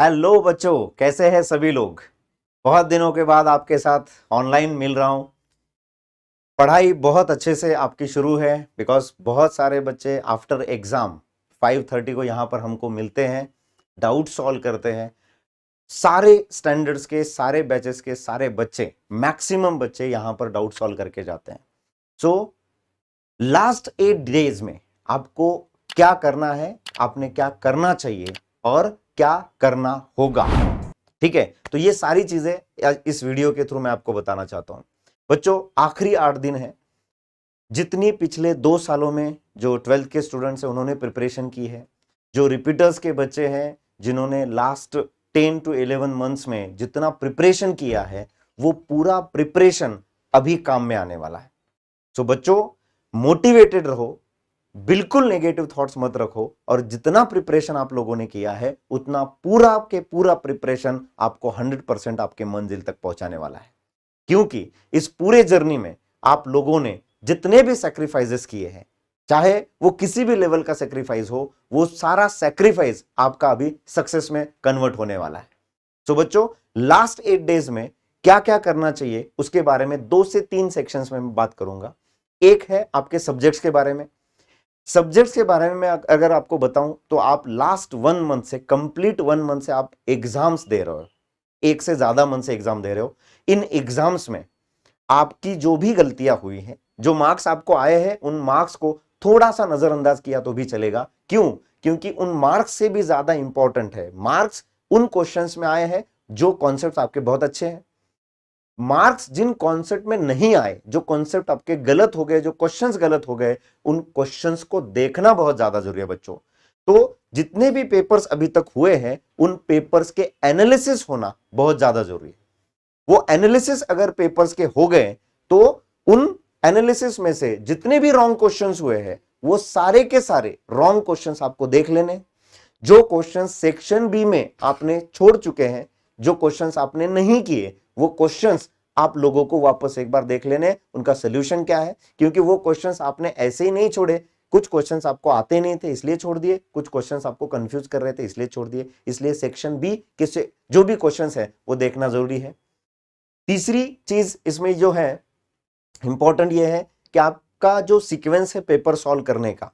Hello बच्चों, कैसे हैं सभी लोग। बहुत दिनों के बाद आपके साथ ऑनलाइन मिल रहा हूं। पढ़ाई बहुत अच्छे से आपकी शुरू है बिकॉज बहुत सारे बच्चे आफ्टर एग्जाम 5:30 को यहां पर हमको मिलते हैं, डाउट सॉल्व करते हैं। सारे स्टैंडर्ड्स के सारे बैचेस के सारे बच्चे, मैक्सिमम बच्चे यहां पर डाउट सॉल्व करके जाते हैं। सो लास्ट 8 डेज में आपको क्या करना है, आपने क्या करना चाहिए और क्या करना होगा, ठीक है। तो ये सारी चीजें इस वीडियो के थ्रू मैं आपको बताना चाहता हूं। बच्चों, आखिरी 8 दिन है। जितनी पिछले 2 सालों में जो 12th के स्टूडेंट्स हैं उन्होंने प्रिपरेशन की है, जो रिपीटर्स के बच्चे हैं जिन्होंने लास्ट 10 to 11 मंथ्स में जितना प्रिपरेशन किया है, वो पूरा प्रिपरेशन अभी काम में आने वाला है। सो बच्चों, मोटिवेटेड रहो, बिल्कुल नेगेटिव थॉट्स मत रखो, और जितना प्रिपरेशन आप लोगों ने किया है उतना पूरा के पूरा प्रिपरेशन आपको 100% आपके मंजिल तक पहुंचाने वाला है। क्योंकि इस पूरे जर्नी में आप लोगों ने जितने भी सैक्रिफाइसेस किए हैं, चाहे वो किसी भी लेवल का सैक्रिफाइस हो, वो सारा सैक्रिफाइस आपका अभी सक्सेस में कन्वर्ट होने वाला है। तो बच्चों, लास्ट 8 डेज में क्या क्या करना चाहिए उसके बारे में 2 से 3 सेक्शंस में मैं बात करूंगा। एक है आपके सब्जेक्ट्स के बारे में। सब्जेक्ट्स के बारे में मैं अगर आपको बताऊं तो आप लास्ट 1 मंथ से, कंप्लीट 1 मंथ से आप एग्जाम्स दे रहे हो, एक से ज्यादा मंथ से एग्जाम दे रहे हो। इन एग्जाम्स में आपकी जो भी गलतियां हुई हैं, जो मार्क्स आपको आए हैं, उन मार्क्स को थोड़ा सा नजरअंदाज किया तो भी चलेगा। क्यों? क्योंकि उन मार्क्स से भी ज्यादा इंपॉर्टेंट है मार्क्स उन क्वेश्चंस में आए हैं जो कॉन्सेप्ट आपके बहुत अच्छे हैं। मार्क्स जिन कॉन्सेप्ट में नहीं आए, जो कॉन्सेप्ट आपके गलत हो गए, जो क्वेश्चंस गलत हो गए, उन क्वेश्चंस को देखना बहुत ज्यादा जरूरी है बच्चों। तो जितने भी पेपर्स अभी तक हुए हैं, उन पेपर्स के एनालिसिस होना बहुत ज्यादा जरूरी है। वो एनालिसिस अगर पेपर्स के हो गए तो उन एनालिसिस में से जितने भी रॉन्ग क्वेश्चंस हुए हैं, वो सारे के सारे रॉन्ग क्वेश्चंस आपको देख लेने। जो क्वेश्चंस सेक्शन बी में आपने छोड़ चुके हैं, जो क्वेश्चंस आपने नहीं किए, वो क्वेश्चंस आप लोगों को वापस एक बार देख लेने, उनका सोल्यूशन क्या है। क्योंकि वो क्वेश्चंस आपने ऐसे ही नहीं छोड़े, कुछ क्वेश्चंस आपको आते नहीं थे इसलिए छोड़ दिए, कुछ क्वेश्चंस आपको कंफ्यूज कर रहे थे इसलिए छोड़ दिए। इसलिए सेक्शन बी के जो भी क्वेश्चंस है वो देखना जरूरी है। तीसरी चीज इसमें जो है इंपॉर्टेंट ये है कि आपका जो सीक्वेंस है पेपर सॉल्व करने का,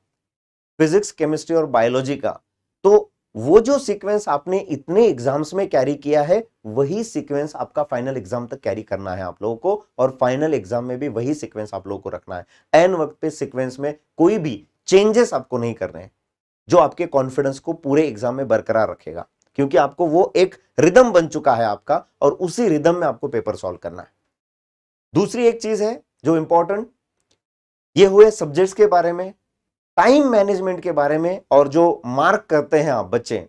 फिजिक्स, केमिस्ट्री और बायोलॉजी का, तो वो जो सीक्वेंस आपने इतने एग्जाम्स में कैरी किया है, वही सीक्वेंस आपका फाइनल एग्जाम तक कैरी करना है आप लोगों को, और फाइनल एग्जाम में भी वही सीक्वेंस आप लोगों को रखना है। एन वक्त पे सीक्वेंस में कोई भी चेंजेस आपको नहीं करने हैं, जो आपके कॉन्फिडेंस को पूरे एग्जाम में बरकरार रखेगा। क्योंकि आपको वो एक रिदम बन चुका है आपका, और उसी रिदम में आपको पेपर सॉल्व करना है। दूसरी एक चीज है जो इंपॉर्टेंट, ये हुए सब्जेक्ट्स के बारे में, टाइम मैनेजमेंट के बारे में। और जो मार्क करते हैं आप बच्चे,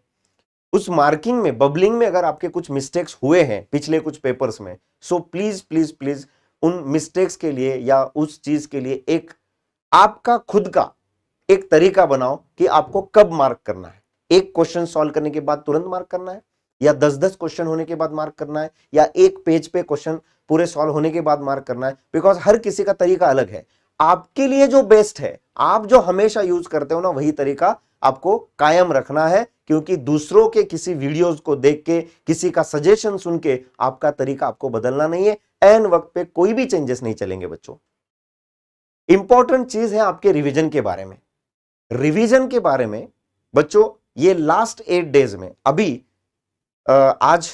उस मार्किंग में, बबलिंग में अगर आपके कुछ मिस्टेक्स हुए हैं पिछले कुछ पेपर्स में, सो प्लीज प्लीज प्लीज उन मिस्टेक्स के लिए या उस चीज के लिए एक आपका खुद का एक तरीका बनाओ कि आपको कब मार्क करना है। एक क्वेश्चन सॉल्व करने के बाद तुरंत मार्क करना है, या 10-10 क्वेश्चन होने के बाद मार्क करना है, या एक पेज पे क्वेश्चन पूरे सॉल्व होने के बाद मार्क करना है। बिकॉज हर किसी का तरीका अलग है। आपके लिए जो बेस्ट है, आप जो हमेशा यूज करते हो ना, वही तरीका आपको कायम रखना है। क्योंकि दूसरों के किसी वीडियोस को देख के, किसी का सजेशन सुन के आपका तरीका आपको बदलना नहीं है। एन वक्त पे कोई भी चेंजेस नहीं चलेंगे बच्चों। इंपॉर्टेंट चीज है आपके रिवीजन के बारे में। रिवीजन के बारे में बच्चों, ये लास्ट 8 डेज में, अभी आज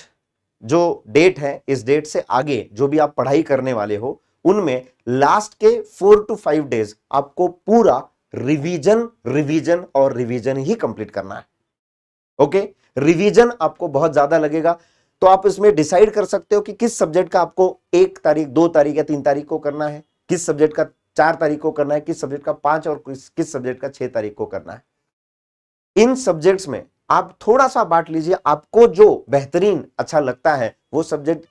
जो डेट है, इस डेट से आगे जो भी आप पढ़ाई करने वाले हो, उनमें लास्ट के 4 to 5 डेज आपको पूरा रिवीजन रिवीजन और रिवीजन ही कंप्लीट करना है। ओके, रिवीजन आपको बहुत ज्यादा लगेगा, तो आप इसमें डिसाइड कर सकते हो कि किस सब्जेक्ट का आपको 1 तारीख, 2 तारीख या 3 तारीख को करना है, किस सब्जेक्ट का 4 तारीख को करना है, किस सब्जेक्ट का 5 और किस सब्जेक्ट का 6 तारीख को करना है। इन सब्जेक्ट्स में आप थोड़ा सा बांट लीजिए, आपको जो बेहतरीन अच्छा लगता है वो सब्जेक्ट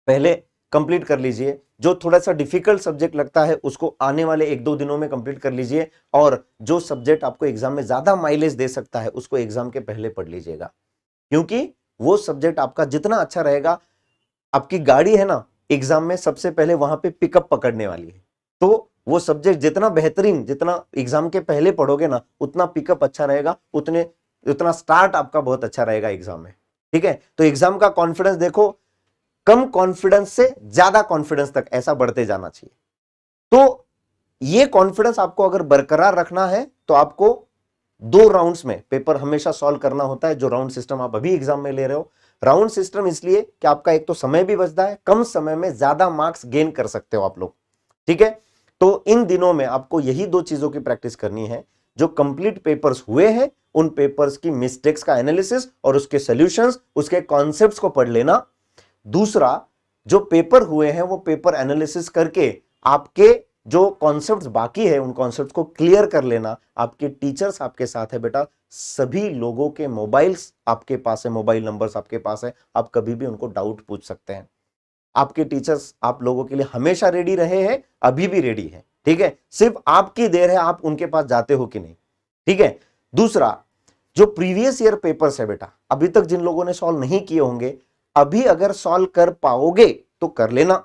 पहले कंप्लीट कर लीजिए, जो थोड़ा सा डिफिकल्ट सब्जेक्ट लगता है उसको आने वाले 1-2 दिनों में कंप्लीट कर लीजिए, और जो सब्जेक्ट आपको एग्जाम में ज्यादा माइलेज दे सकता है उसको एग्जाम के पहले पढ़ लीजिएगा। क्योंकि वो सब्जेक्ट आपका जितना अच्छा रहेगा, आपकी गाड़ी है ना, एग्जाम में सबसे पहले वहां पे पिकअप पकड़ने वाली है। तो वो सब्जेक्ट जितना बेहतरीन, जितना एग्जाम के पहले पढ़ोगे ना, उतना पिकअप अच्छा रहेगा, उतना स्टार्ट आपका बहुत अच्छा रहेगा एग्जाम में। ठीक है, तो एग्जाम का कॉन्फिडेंस देखो, कम कॉन्फिडेंस से ज्यादा कॉन्फिडेंस तक ऐसा बढ़ते जाना चाहिए। तो ये कॉन्फिडेंस आपको अगर बरकरार रखना है तो आपको 2 राउंड्स में पेपर हमेशा सॉल्व करना होता है, जो राउंड सिस्टम आप अभी एग्जाम में ले रहे हो। राउंड सिस्टम इसलिए कि आपका एक तो समय भी बचता है, कम समय में ज्यादा मार्क्स गेन कर सकते हो आप लोग, ठीक है। तो इन दिनों में आपको यही 2 चीजों की प्रैक्टिस करनी है। जो कंप्लीट पेपर्स हुए हैं उन पेपर्स की मिस्टेक्स का एनालिसिस और उसके सॉल्यूशंस, उसके कॉन्सेप्ट्स को पढ़ लेना। दूसरा, जो पेपर हुए हैं वो पेपर एनालिसिस करके आपके जो कॉन्सेप्ट्स बाकी है उन कॉन्सेप्ट्स को क्लियर कर लेना। आपके टीचर्स आपके साथ है बेटा, सभी लोगों के मोबाइल्स आपके पास है, मोबाइल नंबर्स आपके पास है, आप कभी भी उनको डाउट पूछ सकते हैं। आपके टीचर्स आप लोगों के लिए हमेशा रेडी रहे हैं, अभी भी रेडी है, ठीक है। सिर्फ आपकी देर है आप उनके पास जाते हो कि नहीं, ठीक है। दूसरा, जो प्रीवियस ईयर पेपर्स है बेटा, अभी तक जिन लोगों ने सॉल्व नहीं किए होंगे, अभी अगर सॉल्व कर पाओगे तो कर लेना,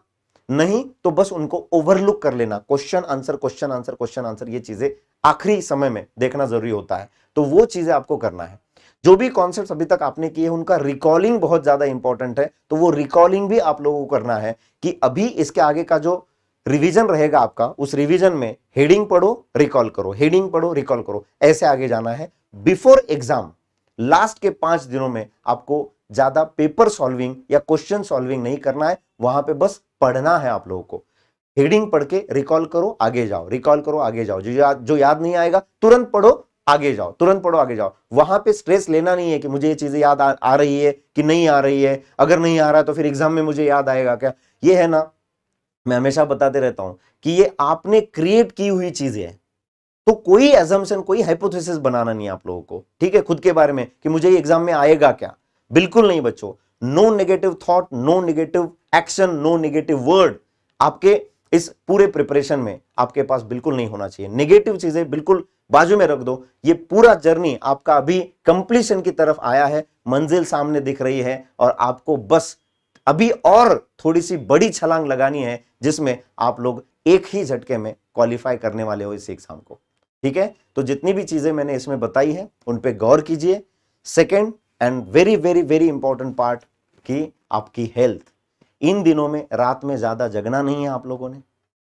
नहीं तो बस उनको ओवरलुक कर लेना। Question answer question answer question answer, ये चीजें आखिरी समय में देखना जरूरी होता है, तो वो चीजें आपको करना है। जो भी कॉन्सेप्ट्स अभी तक आपने किए उनका रिकॉलिंग बहुत ज्यादा इंपॉर्टेंट है, तो वो रिकॉलिंग भी आप लोगों को करना है कि अभी इसके आगे का जो रिवीजन रहेगा आपका, उस रिवीजन में हेडिंग पढ़ो रिकॉल करो, हेडिंग पढ़ो रिकॉल करो, ऐसे आगे जाना है। बिफोर एग्जाम लास्ट के 5 दिनों में आपको ज्यादा पेपर सॉल्विंग या क्वेश्चन सॉल्विंग नहीं करना है, वहां पे बस पढ़ना है आप लोगों को। हेडिंग पढ़ के रिकॉल करो आगे जाओ, रिकॉल करो आगे जाओ, जो याद नहीं आएगा तुरंत पढ़ो आगे जाओ, तुरंत पढ़ो आगे जाओ। वहां पे स्ट्रेस लेना नहीं है कि मुझे ये चीजें याद आ रही है कि नहीं आ रही है, अगर नहीं आ रहा तो फिर एग्जाम में मुझे याद आएगा क्या। ये है ना, मैं हमेशा बताते रहता हूं कि ये आपने क्रिएट की हुई चीजें है, तो कोई एजम्पशन कोई हाइपोथेसिस बनाना नहीं है आप लोगों को, ठीक है, खुद के बारे में कि मुझे ये एग्जाम में आएगा क्या। बिल्कुल नहीं बच्चों, no negative thought, no negative action, no negative word आपके इस पूरे प्रिपरेशन में आपके पास बिल्कुल नहीं होना चाहिए। नेगेटिव चीजें बिल्कुल बाजू में रख दो। ये पूरा जर्नी आपका अभी कंप्लीशन की तरफ आया है, मंजिल सामने दिख रही है और आपको बस अभी और थोड़ी सी बड़ी छलांग लगानी है, जिसमें आप लोग एक ही झटके में क्वालिफाई करने वाले हो इस एग्जाम को, ठीक है। तो जितनी भी चीजें मैंने इसमें बताई है उन पे गौर कीजिए। Second and very very very important part कि आपकी हेल्थ, इन दिनों में रात में ज्यादा जगना नहीं है आप लोगों ने,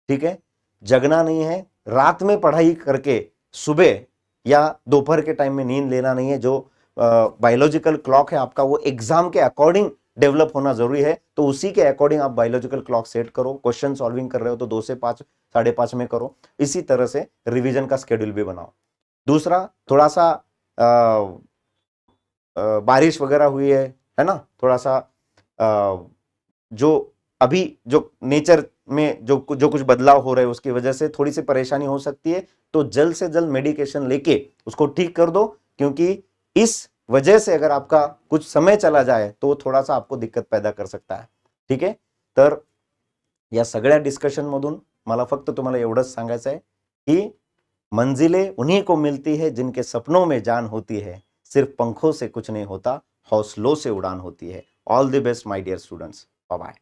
ठीक है, जगना नहीं है, रात में पढ़ाई करके सुबह या दोपहर के टाइम में नींद लेना नहीं है। जो बायोलॉजिकल क्लॉक है आपका वो एग्जाम के अकॉर्डिंग डेवलप होना जरूरी है, तो उसी के अकॉर्डिंग आप बायोलॉजिकल क्लॉक सेट करो। क्वेश्चन सॉल्विंग कर रहे हो तो 2 से 5 5:30 में करो, इसी तरह से रिवीजन का स्केड्यूल भी बनाओ। दूसरा, थोड़ा सा बारिश वगैरह हुई है ना, थोड़ा सा जो अभी जो नेचर में जो कुछ बदलाव हो रहे हैं उसकी वजह से थोड़ी सी परेशानी हो सकती है, तो जल्द से जल्द मेडिकेशन लेके उसको ठीक कर दो, क्योंकि इस वजह से अगर आपका कुछ समय चला जाए तो थोड़ा सा आपको दिक्कत पैदा कर सकता है, ठीक आहे। तर या सगळ्या डिस्कशन मधून मला फक्त तुम्हाला एवढंच सांगायचं आहे की मंजिलें उन्हीं को मिलती है जिनके सपनों में जान होती है, सिर्फ पंखों से कुछ नहीं होता, हौसलों से उड़ान होती है। All the best my dear students, bye bye.